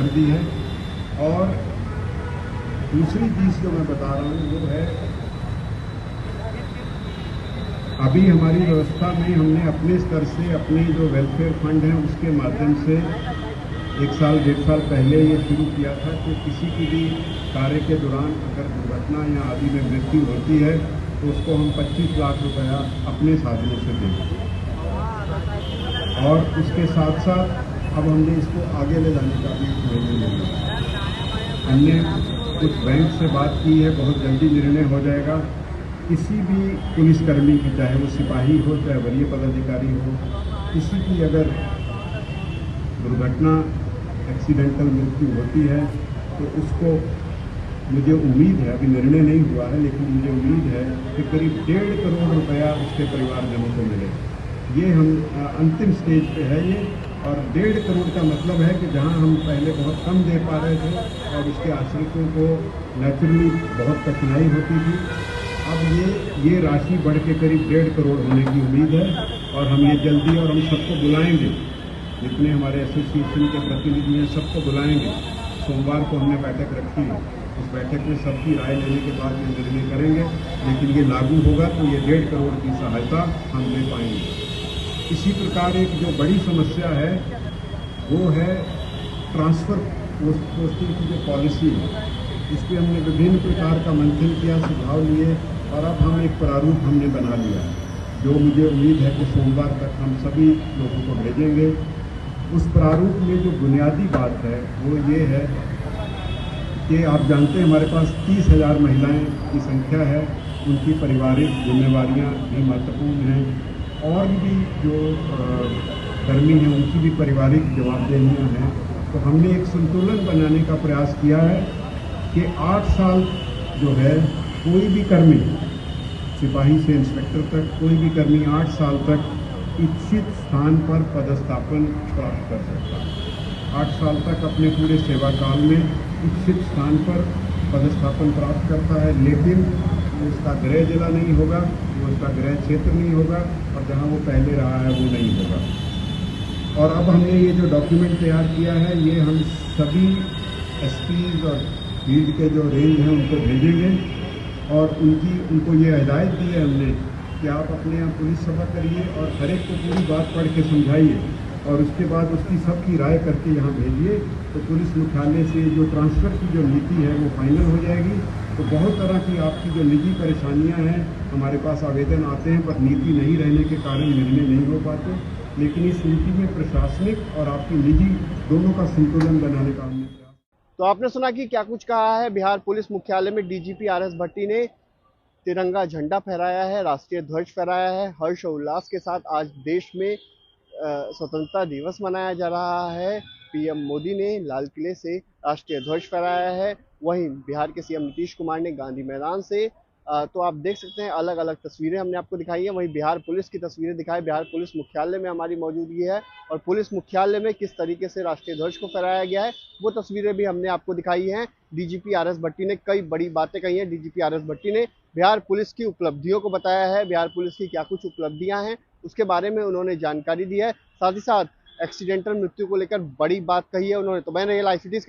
कर दी है। और दूसरी चीज़ जो मैं बता रहा हूँ वो है, अभी हमारी व्यवस्था में हमने अपने स्तर से अपने जो वेलफेयर फंड हैं उसके माध्यम से 1 साल 1.5 साल पहले ये शुरू किया था कि किसी की भी कार्य के दौरान अगर दुर्घटना या आदि में मृत्यु होती है तो उसको हम 25 लाख रुपया अपने साधनों से देंगे। और उसके साथ साथ अब हमने इसको आगे ले जाने का भी निर्णय लिया। हमने कुछ बैंक से बात की है, बहुत जल्दी निर्णय हो जाएगा। किसी भी पुलिसकर्मी की, चाहे वो सिपाही हो चाहे वरीय पदाधिकारी हो, किसी की अगर दुर्घटना एक्सीडेंटल मृत्यु होती है तो उसको, मुझे उम्मीद है, अभी निर्णय नहीं हुआ है लेकिन मुझे उम्मीद है कि करीब 1.5 करोड़ रुपया उसके परिवारजनों को मिले। ये हम अंतिम स्टेज पे है ये। और 1.5 करोड़ का मतलब है कि जहां हम पहले बहुत कम दे पा रहे थे और उसके आश्रितों को नेचुरली बहुत कठिनाई होती थी, अब ये राशि बढ़ के करीब 1.5 करोड़ होने की उम्मीद है। और हम ये जल्दी, और हम सबको बुलाएंगे, जितने हमारे एसोसिएशन के प्रतिनिधि हैं सबको बुलाएंगे। सोमवार को हमने बैठक रखी है, उस बैठक में सबकी राय लेने के बाद ये निर्णय करेंगे। लेकिन ये लागू होगा तो ये 1.5 करोड़ की सहायता हम ले पाएंगे। इसी प्रकार एक जो बड़ी समस्या है वो है ट्रांसफ़र पोस्टिंग की जो पॉलिसी है, इस पर हमने विभिन्न प्रकार का मंथन किया, सुझाव लिए और अब हम एक प्रारूप हमने बना लिया है, जो मुझे उम्मीद है कि सोमवार तक हम सभी लोगों को भेजेंगे। उस प्रारूप में जो बुनियादी बात है वो ये है कि आप जानते हैं हमारे पास 30,000 महिलाएं की संख्या है, उनकी पारिवारिक जिम्मेवारियां भी महत्वपूर्ण हैं। और भी जो कर्मी हैं उनकी भी पारिवारिक जवाबदेहियां हैं। तो हमने एक संतुलन बनाने का प्रयास किया है कि 8 साल जो है कोई भी कर्मी, सिपाही से इंस्पेक्टर तक, कोई भी कर्मी 8 साल तक इच्छित स्थान पर पदस्थापन प्राप्त कर सकता है। 8 साल तक अपने पूरे सेवा काल में इच्छित स्थान पर पदस्थापन प्राप्त करता है, लेकिन उसका गृह जिला नहीं होगा, वो उसका गृह क्षेत्र नहीं होगा और जहाँ वो पहले रहा है वो नहीं होगा। और अब हमने ये जो डॉक्यूमेंट तैयार किया है ये हम सभी एसपीज और फील्ड के जो रेंज हैं उनको भेजेंगे और उनको ये हिदायत दी है हमने कि आप अपने यहाँ पुलिस सभा करिए और हर एक को पूरी बात पढ़ के समझाइए और उसके बाद उसकी सबकी राय करके यहाँ भेजिए। तो पुलिस मुख्यालय से जो ट्रांसफ़र की जो नीति है वो फाइनल हो जाएगी। तो बहुत तरह की आपकी जो निजी परेशानियाँ हैं, हमारे पास आवेदन आते हैं पर नीति नहीं रहने के कारण निर्णय नहीं हो पाते, लेकिन इस नीति में प्रशासनिक और आपकी निजी दोनों का संतुलन बनाने का हमने प्रयास। तो आपने सुना कि क्या कुछ कहा है बिहार पुलिस मुख्यालय में डीजीपी आरएस भट्टी ने। तिरंगा झंडा फहराया है, राष्ट्रीय ध्वज फहराया है। हर्ष और उल्लास के साथ आज देश में स्वतंत्रता दिवस मनाया जा रहा है। पीएम मोदी ने लाल किले से राष्ट्रीय ध्वज फहराया है, वहीं बिहार के सीएम नीतीश कुमार ने गांधी मैदान से। तो आप देख सकते हैं अलग अलग तस्वीरें हमने आपको दिखाई हैं। वहीं बिहार पुलिस की तस्वीरें दिखाई, बिहार पुलिस मुख्यालय में हमारी मौजूदगी है और पुलिस मुख्यालय में किस तरीके से राष्ट्रीय ध्वज को फहराया गया है वो तस्वीरें भी हमने आपको दिखाई हैं। डीजीपी आरएस भट्टी ने कई बड़ी बातें कही हैं। डीजीपी आरएस भट्टी ने बिहार पुलिस की उपलब्धियों को बताया है, बिहार पुलिस की क्या कुछ उपलब्धियां हैं उसके बारे में उन्होंने जानकारी दी है। साथ ही साथ एक्सीडेंटल मृत्यु को लेकर बड़ी बात कही है उन्होंने। तो मैंने रियल आईसीटी